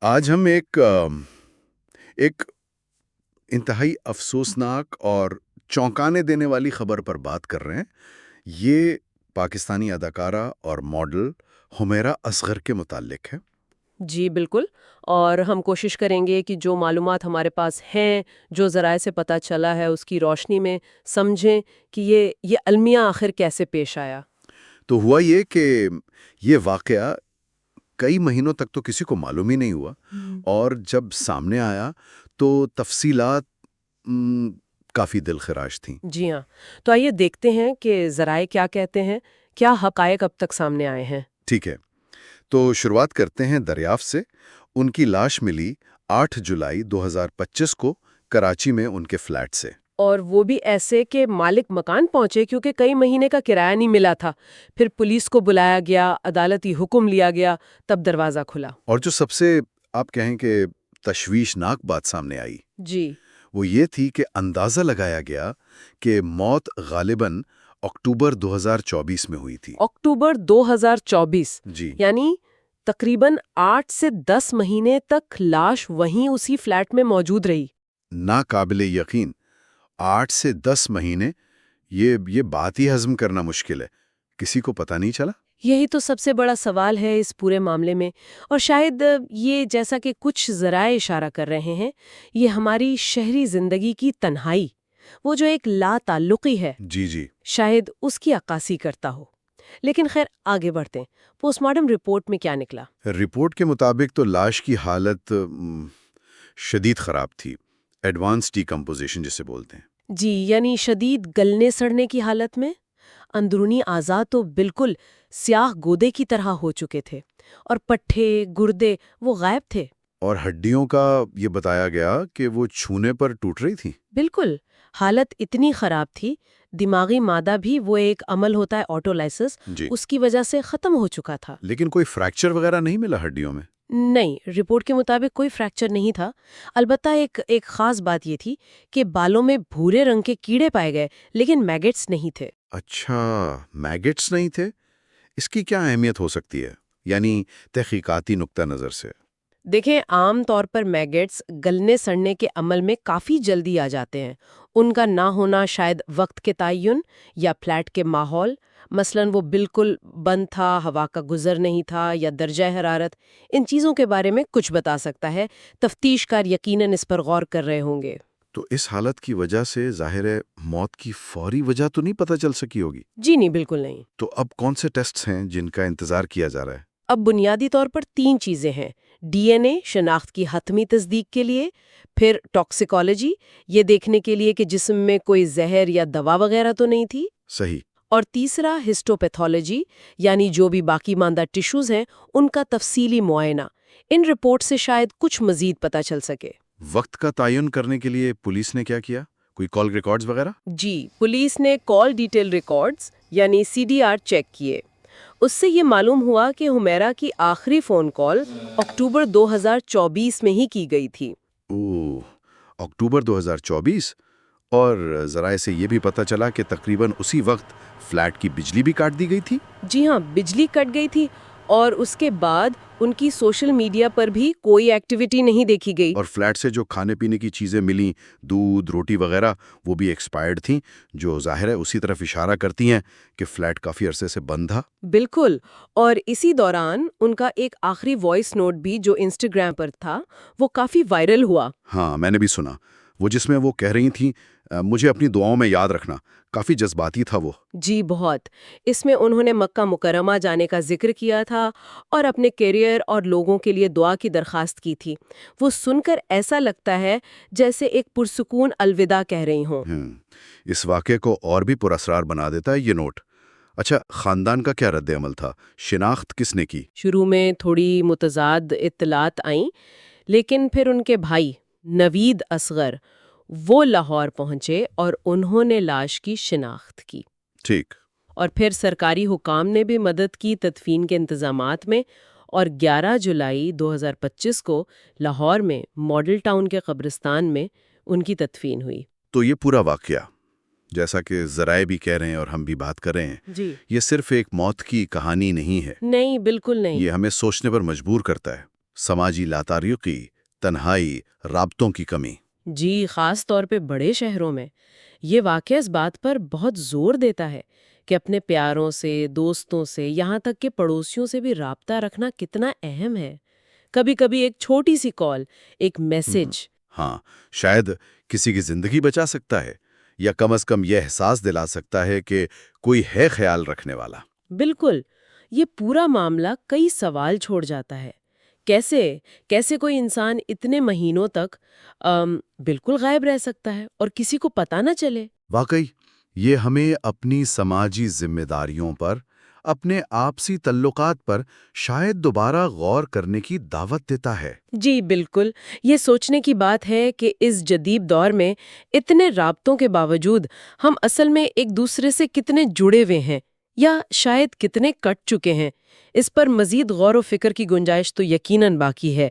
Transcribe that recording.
آج ہم ایک انتہائی افسوسناک اور چونکانے دینے والی خبر پر بات کر رہے ہیں۔ یہ پاکستانی اداکارہ اور ماڈل حمیرہ اصغر کے متعلق ہے۔ جی بالکل، اور ہم کوشش کریں گے کہ جو معلومات ہمارے پاس ہیں، جو ذرائع سے پتہ چلا ہے، اس کی روشنی میں سمجھیں کہ یہ المیہ آخر کیسے پیش آیا۔ تو ہوا یہ کہ یہ واقعہ کئی مہینوں تک تو کسی کو معلوم ہی نہیں ہوا، اور جب سامنے آیا تو تفصیلات کافی دل خراش تھیں۔ جی ہاں، تو آئیے دیکھتے ہیں کہ ذرائع کیا کہتے ہیں، کیا حقائق اب تک سامنے آئے ہیں۔ ٹھیک ہے، تو شروعات کرتے ہیں دریافت سے۔ ان کی لاش ملی 8 جولائی 2025 کو کراچی میں ان کے فلیٹ سے۔ اور وہ بھی ایسے کہ مالک مکان پہنچے کیونکہ کئی مہینے کا کرایہ نہیں ملا تھا۔ پھر پولیس کو بلایا گیا، عدالتی حکم لیا گیا، تب دروازہ کھلا۔ اور جو سب سے آپ کہیں کہ تشویشناک بات سامنے آئی، جی، وہ یہ تھی کہ اندازہ لگایا گیا کہ موت غالباً اکتوبر 2024 میں ہوئی تھی۔ اکتوبر 2024، جی، یعنی تقریباً 8 سے 10 مہینے تک لاش وہیں اسی فلیٹ میں موجود رہی۔ ناقابل یقین 8 سے 10 مہینے، یہ بات ہی ہضم کرنا مشکل ہے۔ کسی کو پتہ نہیں چلا؟ یہی تو سب سے بڑا سوال ہے اس پورے معاملے میں، اور شاید یہ جیسا کہ کچھ ذرائع اشارہ کر رہے ہیں، یہ ہماری شہری زندگی کی تنہائی، وہ جو ایک لا تعلقی ہے، جی جی، شاید اس کی عکاسی کرتا ہو۔ لیکن خیر آگے بڑھتے ہیں، پوسٹ مارٹم رپورٹ میں کیا نکلا؟ رپورٹ کے مطابق تو لاش کی حالت شدید خراب تھی، ایڈوانس ڈیکمپوزیشن جسے بولتے ہیں۔ جی، یعنی شدید گلنے سڑنے کی حالت میں اندرونی اعضاء تو بالکل سیاہ گودے کی طرح ہو چکے تھے، اور پٹھے گردے وہ غائب تھے۔ اور ہڈیوں کا یہ بتایا گیا کہ وہ چھونے پر ٹوٹ رہی تھی۔ بالکل، حالت اتنی خراب تھی، دماغی مادہ بھی، وہ ایک عمل ہوتا ہے آٹولائسس، جی، اس کی وجہ سے ختم ہو چکا تھا۔ لیکن کوئی فریکچر وغیرہ نہیں ملا ہڈیوں میں؟ نہیں، رپورٹ کے مطابق کوئی فریکچر نہیں تھا۔ البتہ ایک خاص بات یہ تھی کہ بالوں میں بھورے رنگ کے کیڑے پائے گئے، لیکن میگٹس نہیں تھے۔ اچھا، میگٹس نہیں تھے؟ اس کی کیا اہمیت ہو سکتی ہے، یعنی تحقیقاتی نقطہ نظر سے؟ دیکھیں، عام طور پر میگٹس گلنے سڑنے کے عمل میں کافی جلدی آ جاتے ہیں۔ ان کا نہ ہونا شاید وقت کے تعین یا فلیٹ کے ماحول، مثلاً وہ بالکل بند تھا، ہوا کا گزر نہیں تھا، یا درجہ حرارت، ان چیزوں کے بارے میں کچھ بتا سکتا ہے۔ تفتیش کار یقیناً اس پر غور کر رہے ہوں گے۔ تو اس حالت کی وجہ سے ظاہر ہے موت کی فوری وجہ تو نہیں پتہ چل سکی ہوگی؟ جی نہیں، بالکل نہیں۔ تو اب کون سے ٹیسٹس ہیں جن کا انتظار کیا جا رہا ہے؟ اب بنیادی طور پر 3 چیزیں ہیں: ڈی این اے شناخت کی حتمی تصدیق کے لیے، پھر ٹاکسیکولوجی یہ دیکھنے کے لیے کہ جسم میں کوئی زہر یا دوا وغیرہ تو نہیں تھی، صحیح۔ اور تیسرا ہسٹوپیتھولوجی، یعنی جو بھی باقی ماندہ ٹیشوز ہیں ان کا تفصیلی معائنہ۔ ان رپورٹ سے شاید کچھ مزید پتہ چل سکے۔ وقت کا تعین کرنے کے لیے پولیس نے کیا کیا؟ کوئی کال ریکارڈز وغیرہ؟ جی، پولیس نے کال ڈیٹیل ریکارڈز یعنی CDR چیک کیے۔ اس سے یہ معلوم ہوا کہ حمیرہ کی آخری فون کال اکتوبر 2024 میں ہی کی گئی تھی۔ اوہ، اکتوبر 2024؟ اور ذرائع سے یہ بھی پتہ چلا کہ تقریباً اسی وقت فلیٹ کی بجلی بھی کاٹ دی گئی تھی؟ جی ہاں، بجلی کٹ گئی تھی، اور اس کے بعد ان کی سوشل میڈیا پر بھی کوئی ایکٹیویٹی نہیں دیکھی گئی۔ اور فلیٹ سے جو کھانے پینے کی چیزیں ملیں، دودھ، روٹی وغیرہ، وہ بھی ایکسپائرڈ تھیں، جو ظاہر ہے اسی طرف اشارہ کرتی ہیں کہ فلیٹ کافی عرصے سے بند تھا۔ بالکل، اور اسی دوران ان کا ایک آخری وائس نوٹ بھی جو انسٹاگرام پر تھا، وہ کافی وائرل ہوا۔ ہاں، میں نے بھی سنا، وہ جس میں وہ کہہ رہی تھیں مجھے اپنی دعاؤں میں یاد رکھنا۔ کافی جذباتی تھا وہ۔ جی بہت۔ اس میں انہوں نے مکہ مکرمہ جانے کا ذکر کیا تھا اور اپنے کیریئر اور لوگوں کے لیے دعا کی درخواست کی تھی۔ وہ سن کر ایسا لگتا ہے جیسے ایک پرسکون الوداع کہہ رہی ہوں۔ اس واقعے کو اور بھی پراسرار بنا دیتا ہے یہ نوٹ۔ اچھا، خاندان کا کیا رد عمل تھا؟ شناخت کس نے کی؟ شروع میں تھوڑی متضاد اطلاعات آئیں، لیکن پھر ان کے بھائی نوید اصغر وہ لاہور پہنچے اور انہوں نے لاش کی شناخت کی۔ ٹھیک۔ اور پھر سرکاری حکام نے بھی مدد کی تدفین کے انتظامات میں، اور 11 جولائی 2025 کو لاہور میں ماڈل ٹاؤن کے قبرستان میں ان کی تدفین ہوئی۔ تو یہ پورا واقعہ، جیسا کہ ذرائع بھی کہہ رہے ہیں اور ہم بھی بات کر رہے ہیں، جی، یہ صرف ایک موت کی کہانی نہیں ہے۔ نہیں، بالکل نہیں۔ یہ ہمیں سوچنے پر مجبور کرتا ہے۔ سماجی لاتعلقی، تنہائی، رابطوں کی کمی۔ جی، خاص طور پہ بڑے شہروں میں یہ واقعہ اس بات پر بہت زور دیتا ہے کہ اپنے پیاروں سے، دوستوں سے، یہاں تک کہ پڑوسیوں سے بھی رابطہ رکھنا کتنا اہم ہے۔ کبھی کبھی ایک چھوٹی سی کال، ایک ہم، میسج۔ ہاں، شاید کسی کی زندگی بچا سکتا ہے، یا کم از کم یہ احساس دلا سکتا ہے کہ کوئی ہے خیال رکھنے والا۔ بالکل، یہ پورا معاملہ کئی سوال چھوڑ جاتا ہے۔ کیسے کیسے کوئی انسان اتنے مہینوں تک بالکل غائب رہ سکتا ہے اور کسی کو پتہ نہ چلے؟ واقعی، یہ ہمیں اپنی سماجی ذمہ داریوں پر، اپنے آپسی تعلقات پر شاید دوبارہ غور کرنے کی دعوت دیتا ہے۔ جی بالکل، یہ سوچنے کی بات ہے کہ اس جدید دور میں اتنے رابطوں کے باوجود ہم اصل میں ایک دوسرے سے کتنے جڑے ہوئے ہیں یا شاید کتنے کٹ چکے ہیں۔ اس پر مزید غور و فکر کی گنجائش تو یقیناً باقی ہے۔